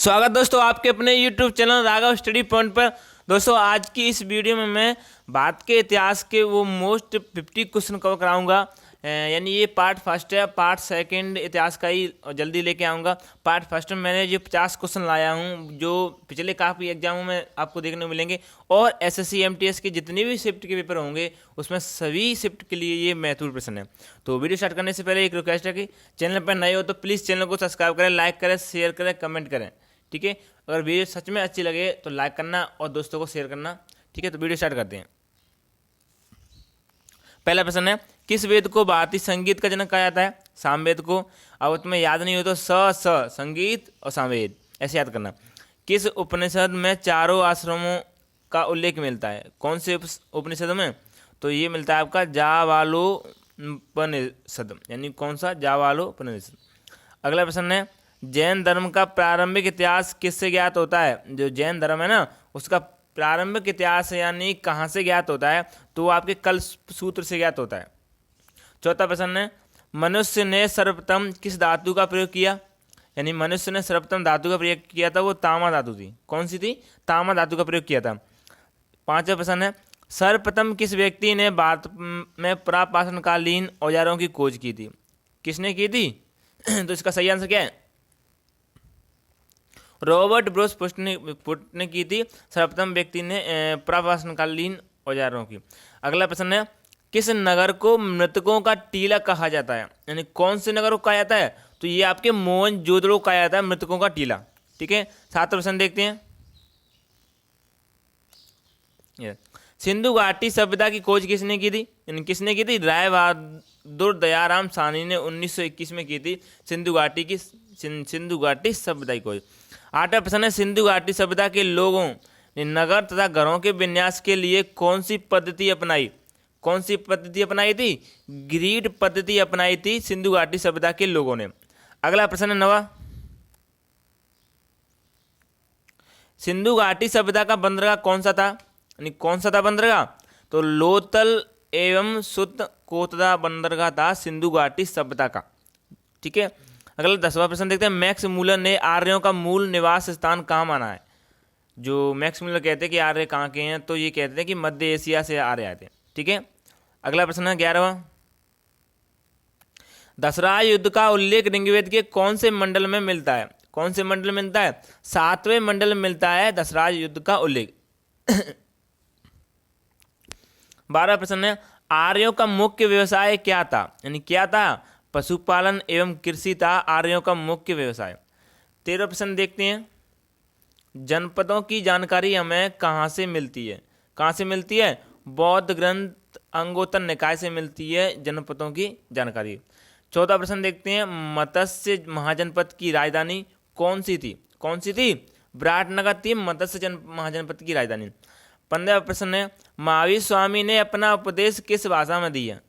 स्वागत दोस्तों आपके अपने YouTube channel Raghav study point पर। दोस्तों आज की इस वीडियो में मैं भारत के इतिहास के वो मोस्ट 50 क्वेश्चन कवर कराऊंगा। यानी ये पार्ट फर्स्ट है, पार्ट सेकंड इतिहास का ही जल्दी लेके आऊँगा। पार्ट फर्स्ट में मैंने जो 50 क्वेश्चन लाया हूँ जो पिछले काफ़ी एग्जामों में आपको देखने को मिलेंगे, और SSC MTS के जितने भी शिफ्ट के पेपर होंगे उसमें सभी शिफ्ट के लिए ये महत्वपूर्ण प्रश्न है। तो वीडियो स्टार्ट करने से पहले एक रिक्वेस्ट है कि चैनल पर नए हो तो प्लीज़ चैनल को सब्सक्राइब करें, लाइक करें, शेयर करें, कमेंट करें। ठीक है, अगर वीडियो सच में अच्छी लगे तो लाइक करना और दोस्तों को शेयर करना। ठीक है, तो वीडियो स्टार्ट करते हैं। पहला प्रश्न है, किस वेद को भारतीय संगीत का जनक कहा जाता है? सामवेद को। अब तुम्हें याद नहीं हो तो स संगीत और सामवेद ऐसे याद करना। किस उपनिषद में चारों आश्रमों का उल्लेख मिलता है? कौन से उपनिषद में? तो ये मिलता है आपका जावालोपनिषद, यानी कौन सा? जावालोपनिषद। अगला प्रश्न है, जैन धर्म का प्रारंभिक इतिहास किससे ज्ञात होता है? जो जैन धर्म है ना उसका प्रारंभिक इतिहास यानी कहाँ से ज्ञात होता है? तो वो आपके कल्प सूत्र से ज्ञात होता है। चौथा प्रश्न है, मनुष्य ने सर्वप्रथम किस धातु का प्रयोग किया? यानी मनुष्य ने सर्वप्रथम धातु का प्रयोग किया था, वो तामा धातु थी। कौन सी थी? तामा धातु का प्रयोग किया था। पांचवा प्रश्न है, सर्वप्रथम किस व्यक्ति ने भारत में प्रापाषाणकालीन औजारों की खोज की थी? किसने की थी? तो इसका सही आंसर क्या है? रॉबर्ट ब्रूस पुट ने की थी सर्वप्रथम व्यक्ति ने प्रापाषाणकालीन औजारों की। अगला प्रश्न है, किस नगर को मृतकों का टीला कहा जाता है? यानी कौन से नगर को कहा जाता है? तो ये आपके मोहनजोदड़ो कहा जाता है मृतकों का टीला। ठीक है, सातवां प्रश्न देखते हैं। सिंधु घाटी सभ्यता की खोज किसने की थी? यानी किसने की थी? राय बहादुर दयाराम साहनी ने 1921 में की थी सिंधु घाटी सभ्यता की खोज। आठवां प्रश्न है, सिंधु घाटी सभ्यता के लोगों ने नगर तथा घरों के विन्यास के लिए कौन सी पद्धति अपनाई? कौन सी पद्धति अपनाई थी? ग्रिड पद्धति अपनाई थी सिंधु घाटी सभ्यता के लोगों ने। अगला प्रश्न है 9वां, सिंधु घाटी सभ्यता का बंदरगाह कौन सा था? यानी कौन सा था बंदरगाह? तो लोथल एवं सुत कोतदा बंदरगाह था सिंधु घाटी सभ्यता का। ठीक है, अगला 10वां प्रश्न देखते हैं, मैक्स मूलर ने आर्यों का मूल निवास स्थान कहाँ माना है? जो मैक्स मूलर कहते हैं कि आर्य कहाँ के हैं, तो ये कहते हैं कि मध्य एशिया से आर्य आए थे। ठीक है, अगला प्रश्न है 11वां, दशराज युद्ध का उल्लेख ऋग्वेद के कौन से मंडल में मिलता है? कौन से मंडल में मिलता है? 7वें मंडल में मिलता है दशराज युद्ध का उल्लेख। 12वां प्रश्न है, आर्यों का मुख्य व्यवसाय क्या था? यानी क्या था? पशुपालन एवं कृषि था आर्यों का मुख्य व्यवसाय। 13वां प्रश्न देखते हैं, जनपदों की जानकारी हमें कहाँ से मिलती है? कहाँ से मिलती है? बौद्ध ग्रंथ अंगोत्तर निकाय से मिलती है जनपदों की जानकारी। 14वां प्रश्न देखते हैं, मत्स्य महाजनपद की राजधानी कौन सी थी? कौन सी थी? विराटनगर थी मत्स्य महाजनपद की राजधानी। 15वां प्रश्न है, महावीर स्वामी ने अपना उपदेश किस भाषा में दिया?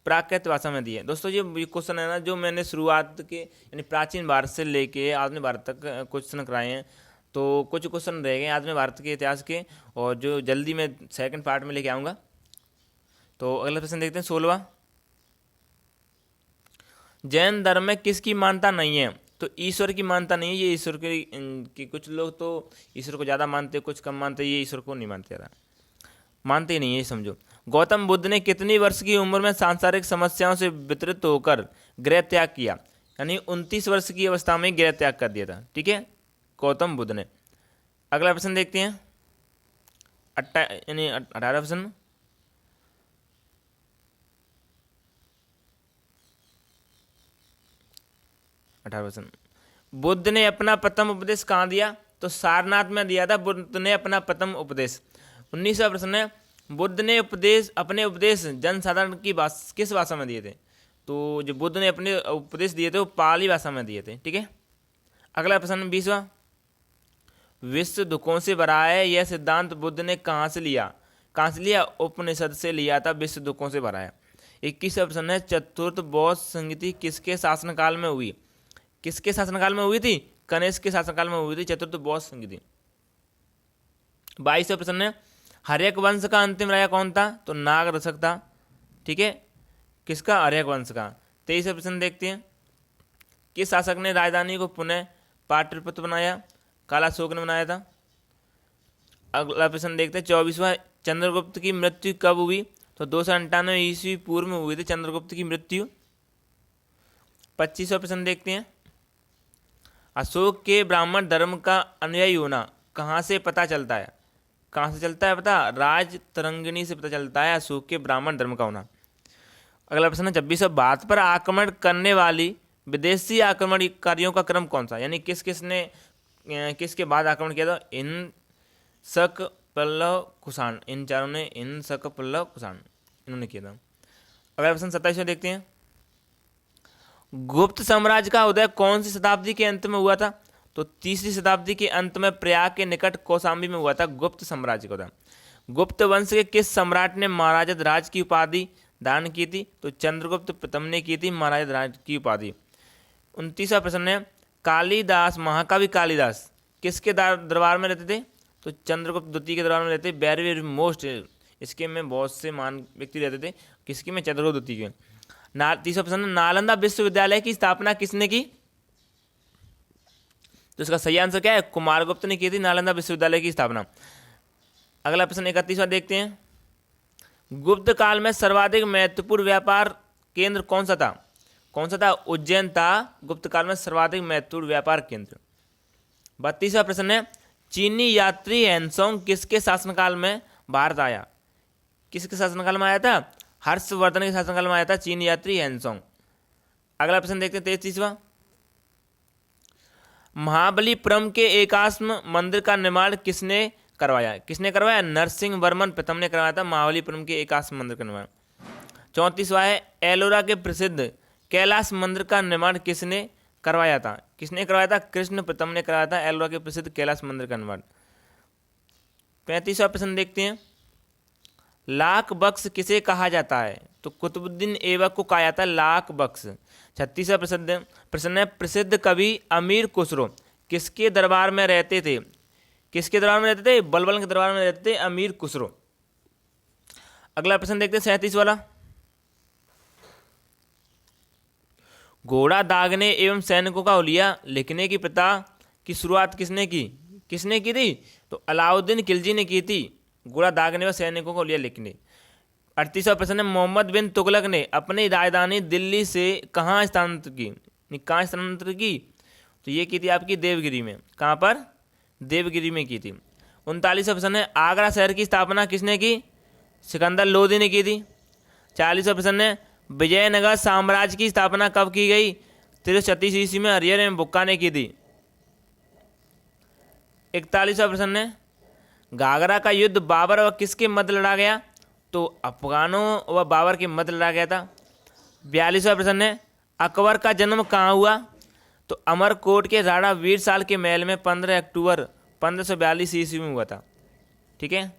प्राकृत भाषा में दिए। दोस्तों ये क्वेश्चन है ना जो मैंने शुरुआत के यानी प्राचीन भारत से लेके आधुनिक भारत तक क्वेश्चन कराए हैं, तो कुछ क्वेश्चन रह गए आधुनिक भारत के इतिहास के, और जो जल्दी मैं सेकंड पार्ट में लेके आऊँगा। तो अगला प्रश्न देखते हैं 16वां, जैन धर्म में किसकी मान्यता नहीं है? तो ईश्वर की मान्यता नहीं है। ये ईश्वर की कुछ लोग तो ईश्वर को ज़्यादा मानते, कुछ कम मानते, ये ईश्वर को नहीं मानते, ज़्यादा मानते ही नहीं है, समझो। गौतम बुद्ध ने कितनी वर्ष की उम्र में सांसारिक समस्याओं से वितरित होकर गृह त्याग किया? यानी 29 वर्ष की अवस्था में गृह त्याग कर दिया था। ठीक है, गौतम बुद्ध ने। अगला प्रश्न देखते हैं 18वां प्रश्न, बुद्ध ने अपना प्रथम उपदेश कहाँ दिया? तो सारनाथ में दिया था बुद्ध ने अपना प्रथम उपदेश। 19वां प्रश्न है, बुद्ध ने अपने उपदेश जनसाधारण की किस भाषा में दिए थे? तो जो बुद्ध ने अपने उपदेश दिए थे वो पाली भाषा में दिए थे। ठीक है, अगला प्रश्न 20वां, विश्व दुखों से भरा है यह सिद्धांत बुद्ध ने कहाँ से लिया? कहाँ से लिया? उपनिषद से लिया था, विश्व दुखों से भरा है। 21वां प्रश्न है, चतुर्थ बौद्ध संहिता किसके शासनकाल में हुई? किसके शासनकाल में हुई थी? कनिष्क के शासनकाल में हुई थी चतुर्थ बौद्ध संहिता। 22वां प्रश्न है, हर्यक वंश का अंतिम राजा कौन था? तो नागरक्षक था। ठीक है, किसका? हर्यक वंश का। 23वां प्रश्न देखते हैं, किस शासक ने राजधानी को पुनः पाटलिपुत्र बनाया? काला अशोक ने बनाया था। अगला प्रश्न देखते हैं 24वां, चंद्रगुप्त की मृत्यु कब हुई? तो 298 ईस्वी पूर्व में हुई थी चंद्रगुप्त की मृत्यु। 25वां प्रश्न देखते हैं, अशोक के ब्राह्मण धर्म का अनुयायी होना कहाँ से पता चलता है? कहाँ से चलता है पता? राज तरंगिणी से पता चलता है अशोक के ब्राह्मण धर्म का होना। अगला प्रश्न है 26वां, भारत पर आक्रमण करने वाली विदेशी आक्रमणकारियों का क्रम कौन सा? यानी किसके बाद आक्रमण किया था? इन शक, पल्लव, कुषाण, इन चारों ने, इन शक, पल्लव, कुषाण, इन्होंने किया था। अगला प्रश्न 27वां देखते हैं, गुप्त साम्राज्य का उदय कौन सी शताब्दी के अंत में हुआ था? तो 3री शताब्दी के अंत में प्रयाग के निकट कौशाम्बी में हुआ था गुप्त साम्राज्य का उदय। गुप्त वंश के किस सम्राट ने महाराजा ध्रुव की उपाधि दान की थी? तो चंद्रगुप्त प्रथम ने की थी महाराजा ध्रुव की उपाधि। 29वां प्रश्न है, कालिदास, महाकवि कालिदास किसके दरबार में रहते थे? तो चंद्रगुप्त द्वितीय के दरबार में रहते। वेरी वेरी मोस्ट, इसके में बहुत से महान व्यक्ति रहते थे। किसके में? चंद्रगुप्त द्वितीय के। 30वां प्रश्न, नालंदा विश्वविद्यालय की स्थापना किसने की? तो इसका सही आंसर क्या है? कुमारगुप्त ने की थी नालंदा विश्वविद्यालय की स्थापना। अगला प्रश्न 31वां देखते हैं, गुप्त काल में सर्वाधिक महत्वपूर्ण व्यापार केंद्र कौन सा था? कौन सा था? उज्जैन था गुप्त काल में सर्वाधिक महत्वपूर्ण व्यापार केंद्र। 32वां प्रश्न है, चीनी यात्री हैंसोंग किसके शासनकाल में भारत आया? किसके शासनकाल में आया था? हर्षवर्धन के शासनकाल में आया था चीनी यात्री हैंसोंग। अगला प्रश्न देखते हैं 33वां, महाबलीपुरम के एकाश्म मंदिर का निर्माण किसने करवाया? किसने करवाया? नरसिंह वर्मन प्रथम ने करवाया था महाबलीपुरम के एकाश्म मंदिर का निर्माण। 34वां है, एलोरा के प्रसिद्ध कैलाश मंदिर का निर्माण किसने करवाया था? किसने करवाया था? कृष्ण प्रथम ने करवाया था एलोरा के प्रसिद्ध कैलाश मंदिर का निर्माण। 35वां प्रश्न देखते हैं, लाख बख्श किसे कहा जाता है? तो कुतुबुद्दीन ऐबक को कहा जाता है लाख बख्श। 36वां प्रश्न है, प्रसिद्ध कवि अमीर खुसरो किसके दरबार में रहते थे? किसके दरबार में रहते थे? बलबन के दरबार में रहते थे अमीर खुसरो। अगला प्रश्न देखते हैं 37 वाला, घोड़ा दागने एवं सैनिकों का हुलिया लिखने की प्रथा की शुरुआत किसने की? किसने की थी? तो अलाउद्दीन खिलजी ने की थी घोड़ा दागने व सैनिकों का हुलिया लिखने। 38वां प्रश्न है, मोहम्मद बिन तुगलक ने अपनी राजधानी दिल्ली से कहाँ स्थानांतरित की? कहाँ स्थानांतरित की? तो ये की थी आपकी देवगिरी में। कहाँ पर? देवगिरी में की थी। 39वां प्रश्न है, आगरा शहर की स्थापना किसने की? सिकंदर लोदी ने की थी। 40वां प्रश्न है, विजयनगर साम्राज्य की स्थापना कब की गई? 1336 ईस्वी में हरिहर एवं बुक्का ने की थी। 41वां प्रश्न है, घाघरा का युद्ध बाबर व किसके मध्य लड़ा गया? तो अफगानों व बाबर के मध्य लड़ा गया था। 42वां प्रश्न है, अकबर का जन्म कहाँ हुआ? तो अमरकोट के राणा वीरसाल के महल में 15 अक्टूबर 1542 ईस्वी में हुआ था। ठीक है,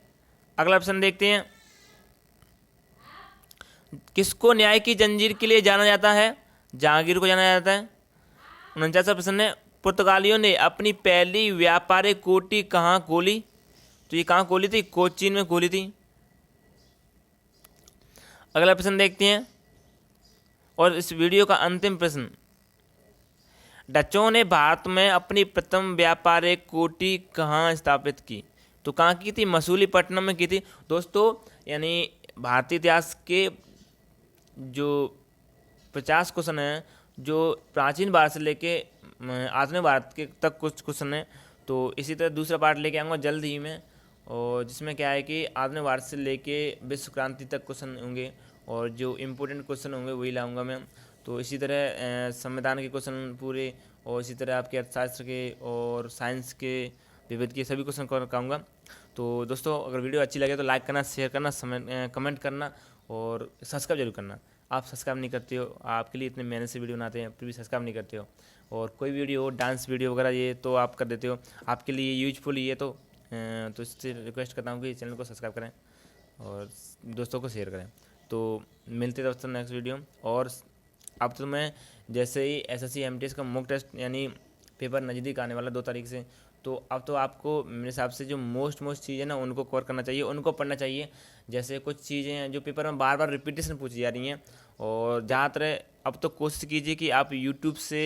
अगला प्रश्न देखते हैं, किसको न्याय की जंजीर के लिए जाना जाता है? जहांगीर को जाना जाता है। 49वां प्रश्न है, पुर्तगालियों ने अपनी पहली व्यापारिक कोठी कहाँ खोली? तो ये कहाँ खोली थी? कोचीन में खोली थी। अगला प्रश्न देखते हैं और इस वीडियो का अंतिम प्रश्न, डचों ने भारत में अपनी प्रथम व्यापारिक कोठी कहाँ स्थापित की? तो कहाँ की थी? मसूलीपट्टनम में की थी। दोस्तों, यानी भारतीय इतिहास के जो 50 क्वेश्चन हैं जो प्राचीन भारत से लेके आधुनिक भारत के तक कुछ क्वेश्चन हैं, तो इसी तरह दूसरा पार्ट लेके आऊँगा जल्द ही में, और जिसमें क्या है कि आधुनिक भारत से लेके विश्व क्रांति तक क्वेश्चन होंगे और जो इम्पोर्टेंट क्वेश्चन होंगे वही लाऊंगा मैं। तो इसी तरह संविधान के क्वेश्चन पूरे, और इसी तरह आपके अर्थशास्त्र के और साइंस के विविध के सभी क्वेश्चन कराऊंगा। तो दोस्तों, अगर वीडियो अच्छी लगे तो लाइक करना, शेयर करना, कमेंट करना और सब्सक्राइब जरूर करना। आप सब्सक्राइब नहीं करते हो, आपके लिए इतने मेहनत से वीडियो बनाते हैं फिर भी सब्सक्राइब नहीं करते हो, और कोई वीडियो हो डांस वीडियो वगैरह ये तो आप कर देते हो, आपके लिए यूजफुल ये तो इससे रिक्वेस्ट करता हूँ कि चैनल को सब्सक्राइब करें और दोस्तों को शेयर करें। तो मिलते दोस्तों नेक्स्ट वीडियो। और अब तो मैं जैसे ही SSC MTS का मॉक टेस्ट यानी पेपर नज़दीक आने वाला 2 तारीख से, तो अब तो आपको मेरे हिसाब से जो मोस्ट चीज़ें ना उनको कवर करना चाहिए, उनको पढ़ना चाहिए। जैसे कुछ चीज़ें हैं जो पेपर में बार बार रिपीटेशन पूछी जा रही हैं, और जहाँ तरह अब तो कोशिश कीजिए कि आप यूट्यूब से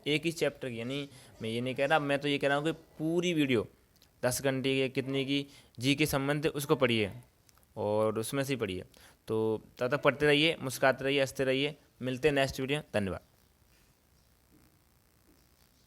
एक ही चैप्टर की, यानी मैं ये नहीं कह रहा, मैं तो ये कह रहा हूँ कि पूरी वीडियो 10 घंटे की कितने की जी के संबंध है उसको पढ़िए और उसमें से ही पढ़िए। तो तब तक पढ़ते रहिए, मुस्कुराते रहिए, हंसते रहिए। मिलते हैं नेक्स्ट वीडियो। धन्यवाद।